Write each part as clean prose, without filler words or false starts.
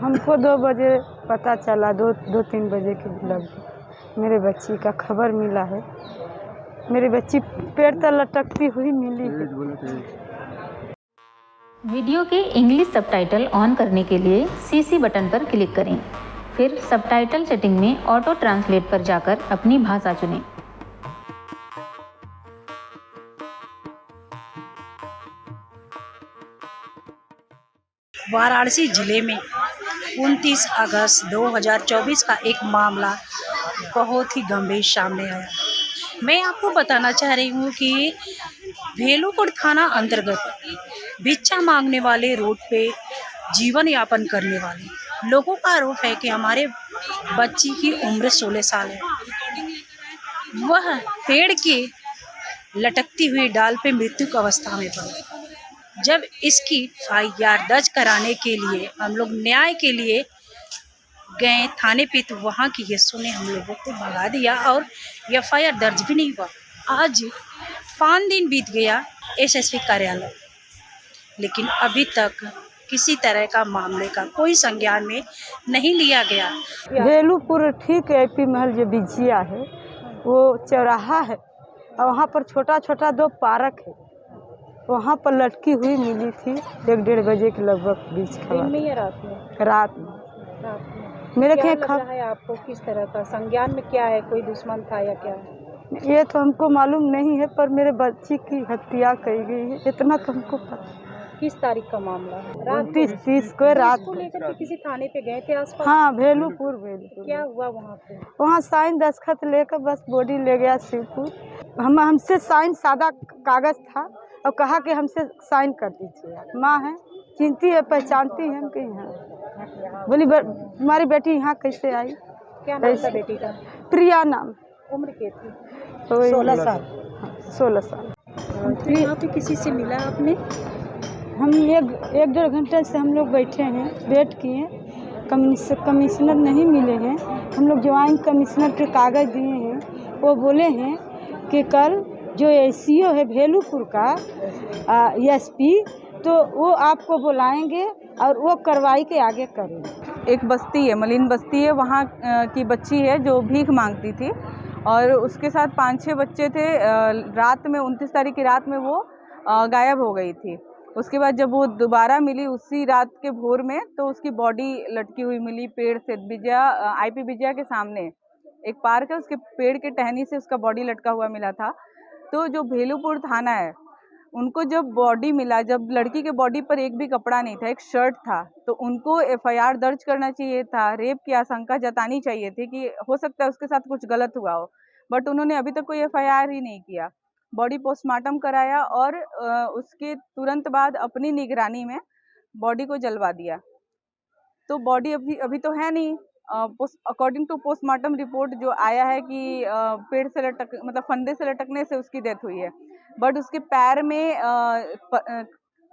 हमको 2 बजे पता चला, 2-3 बजे के लगभग मेरे बच्ची का खबर मिला है। मेरी बच्ची पेड़ तले लटकती हुई मिली है। वीडियो के इंग्लिश सबटाइटल ऑन करने के लिए CC बटन पर क्लिक करें। फिर सबटाइटल सेटिंग में ऑटो ट्रांसलेट पर जाकर अपनी भाषा चुनें। वाराणसी जिले में 29 अगस्त 2024 का एक मामला बहुत ही गंभीर सामने आया। मैं आपको बताना चाह रही हूँ कि भेलूपुर थाना अंतर्गत भिक्षा मांगने वाले रोड पे जीवन यापन करने वाले लोगों का आरोप है कि हमारे बच्ची की उम्र 16 साल है। वह पेड़ की लटकती हुई डाल पे मृत्यु की अवस्था में पड़ी। जब इसकी FIR दर्ज कराने के लिए हम लोग न्याय के लिए गए थाने पे, तो वहाँ की यशो ने हम लोगों को भगा दिया और FIR दर्ज भी नहीं हुआ। आज 5 दिन बीत गया SSP कार्यालय, लेकिन अभी तक किसी तरह का मामले का कोई संज्ञान में नहीं लिया गया। भेलूपुर ठीक AP महल जो बिजिया है वो चौराहा है और वहाँ पर छोटा छोटा 2 पार्क है। वहाँ पर लटकी हुई मिली थी 1-1:30 बजे के लगभग बीच का। दिन में या रात में? रात में। रात में। मेरे क्या क्या लग रहा है आपको, किस तरह का संज्ञान में क्या है, कोई दुश्मन था या क्या? ये तो हमको मालूम नहीं है, पर मेरे बच्ची की हत्या की गई है, इतना तो हमको पता। किस तारीख का मामला है? रात 29-30 को रात को लेकर के किसी थाने पे गए थे आसपास? हाँ, भेलूपुर। क्या हुआ वहाँ पे? वहाँ साइन दस्तखत लेकर बस बॉडी ले गया शिवपुर। हमसे साइन सादा कागज था और कहा कि हमसे साइन कर दीजिए। माँ है, चिंती है, पहचानती है हमके यहाँ। बोली हमारी बेटी यहाँ कैसे आई? क्या नाम था बेटी का? प्रिया नाम। उम्र क्या थी? 16 साल। 16 साल। तो यहाँ पे किसी से मिला आपने? हम 1-1.5 घंटे से हम लोग बैठे हैं, वेट किए। कमिश्नर नहीं मिले हैं। हम लोग ज्वाइंट कमिश्नर के कागज़ दिए हैं। वो बोले हैं कि कल जो ACO है भेलूपुर का SP, तो वो आपको बुलाएंगे और वो कार्रवाई के आगे करेंगे। एक बस्ती है, मलिन बस्ती है, वहाँ की बच्ची है जो भीख मांगती थी और उसके साथ 5-6 बच्चे थे। रात में 29 तारीख की रात में वो गायब हो गई थी। उसके बाद जब वो दोबारा मिली उसी रात के भोर में, तो उसकी बॉडी लटकी हुई मिली पेड़ से। IP बिजिया के सामने एक पार्क है, उसके पेड़ के टहनी से उसका बॉडी लटका हुआ मिला था। तो जो भेलूपुर थाना है, उनको जब बॉडी मिला, जब लड़की के बॉडी पर एक भी कपड़ा नहीं था, एक शर्ट था, तो उनको FIR दर्ज करना चाहिए था। रेप की आशंका जतानी चाहिए थी कि हो सकता है उसके साथ कुछ गलत हुआ हो, बट उन्होंने अभी तक कोई FIR ही नहीं किया। बॉडी पोस्टमार्टम कराया और उसके तुरंत बाद अपनी निगरानी में बॉडी को जलवा दिया। तो बॉडी अभी तो है नहीं। अकॉर्डिंग टू पोस्टमार्टम रिपोर्ट जो आया है कि पेड़ से मतलब फंदे से लटकने से उसकी डेथ हुई है, बट उसके पैर में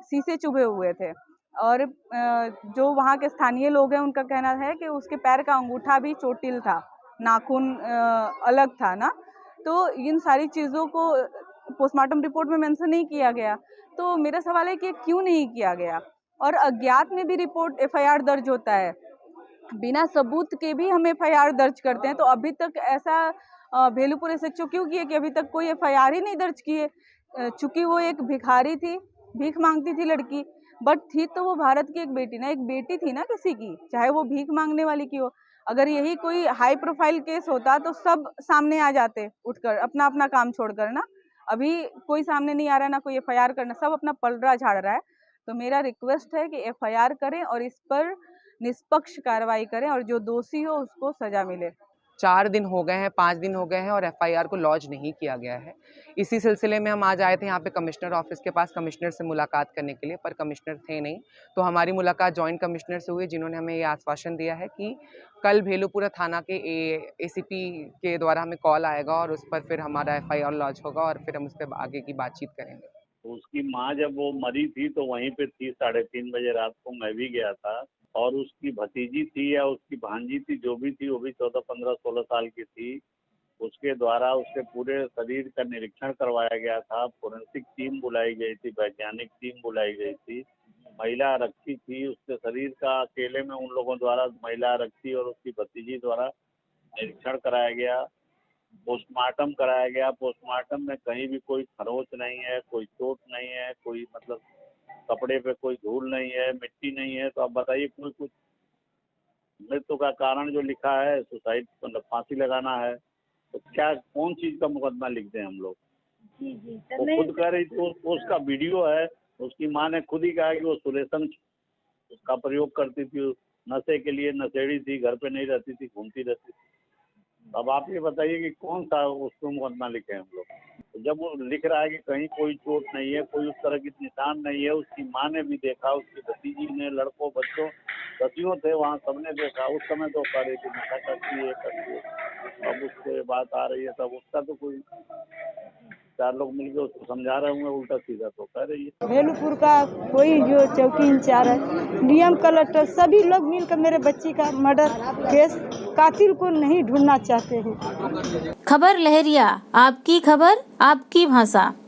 शीशे चुभे हुए थे और जो वहाँ के स्थानीय लोग हैं उनका कहना है कि उसके पैर का अंगूठा भी चोटिल था, नाखून अलग था ना। तो इन सारी चीज़ों को पोस्टमार्टम रिपोर्ट में मेंशन नहीं किया गया। तो मेरा सवाल है कि क्यों नहीं किया गया? और अज्ञात में भी रिपोर्ट FIR दर्ज होता है, बिना सबूत के भी हम FIR दर्ज करते हैं। तो अभी तक ऐसा भेलूपुर SHO क्यों किए कि अभी तक कोई FIR ही नहीं दर्ज किए? चूँकि वो एक भिखारी थी, भीख मांगती थी लड़की, बट थी तो वो भारत की एक बेटी ना, एक बेटी थी ना किसी की, चाहे वो भीख मांगने वाली की हो। अगर यही कोई हाई प्रोफाइल केस होता तो सब सामने आ जाते उठकर, अपना अपना काम छोड़कर ना। अभी कोई सामने नहीं आ रहा, ना कोई FIR करना, सब अपना पलड़ा झाड़ रहा है। तो मेरा रिक्वेस्ट है कि FIR करें और इस पर निष्पक्ष कार्रवाई करें और जो दोषी हो उसको सजा मिले। 4 दिन हो गए हैं, 5 दिन हो गए हैं और FIR को लॉन्च नहीं किया गया है। इसी सिलसिले में हम आज आए थे यहाँ पे कमिश्नर ऑफिस के पास कमिश्नर से मुलाकात करने के लिए, पर कमिश्नर थे नहीं। तो हमारी मुलाकात जॉइंट कमिश्नर से हुई, जिन्होंने हमें ये आश्वासन दिया है कि कल भेलूपुर थाना के ACP के द्वारा हमें कॉल आएगा और उस पर फिर हमारा FIR लॉन्च होगा और फिर हम उस पर आगे की बातचीत करेंगे। तो उसकी माँ जब वो मरी थी तो वहीं पे थी, 3:30 बजे रात को मैं भी गया था। और उसकी भतीजी थी या उसकी भांजी थी, जो भी थी, वो भी 14, 15, 16 साल की थी। उसके द्वारा उसके पूरे शरीर का निरीक्षण करवाया गया था। फोरेंसिक टीम बुलाई गई थी, वैज्ञानिक टीम बुलाई गई थी। महिला आरक्षी थी, उसके शरीर का अकेले में उन लोगों द्वारा महिला आरक्षी और उसकी भतीजी द्वारा निरीक्षण कराया गया, पोस्टमार्टम कराया गया। पोस्टमार्टम में कहीं भी कोई खरोंच नहीं है, कोई चोट नहीं है, कोई मतलब कपड़े पे कोई धूल नहीं है, मिट्टी नहीं है। तो आप बताइए, कोई कुछ मृत्यु का कारण जो लिखा है सुसाइड मतलब फांसी लगाना है, तो क्या कौन चीज का मुकदमा लिख दें हम लोग? वो खुद कह रही थी, उसका वीडियो है, उसकी माँ ने खुद ही कहा कि वो सुलेशन उसका प्रयोग करती थी, नशे के लिए नशेड़ी थी, घर पे नहीं रहती थी, घूमती रहती थी। अब आप ये बताइए कि कौन सा उसको मुकदमा लिखे हम लोग? तो जब वो लिख रहा है कि कहीं कोई चोट नहीं है, कोई उस तरह की निशान नहीं है, उसकी माँ ने भी देखा, उसकी भतीजी ने, लड़कों बच्चों सतियों थे वहाँ, सबने देखा। उस समय तो कह रही थी नशा करती है। अब उसके बात आ रही है, तब उसका तो कोई 4 लोग मिलकर उसको समझा रहे होंगे उल्टा सीधा, तो कह रही है। भेलूपुर का कोई जो चौकी इंचार्ज है, डीएम कलेक्टर, सभी लोग मिलकर मेरे बच्ची का मर्डर केस, कातिल को नहीं ढूंढना चाहते हैं। खबर लहरिया, आपकी खबर आपकी भाषा।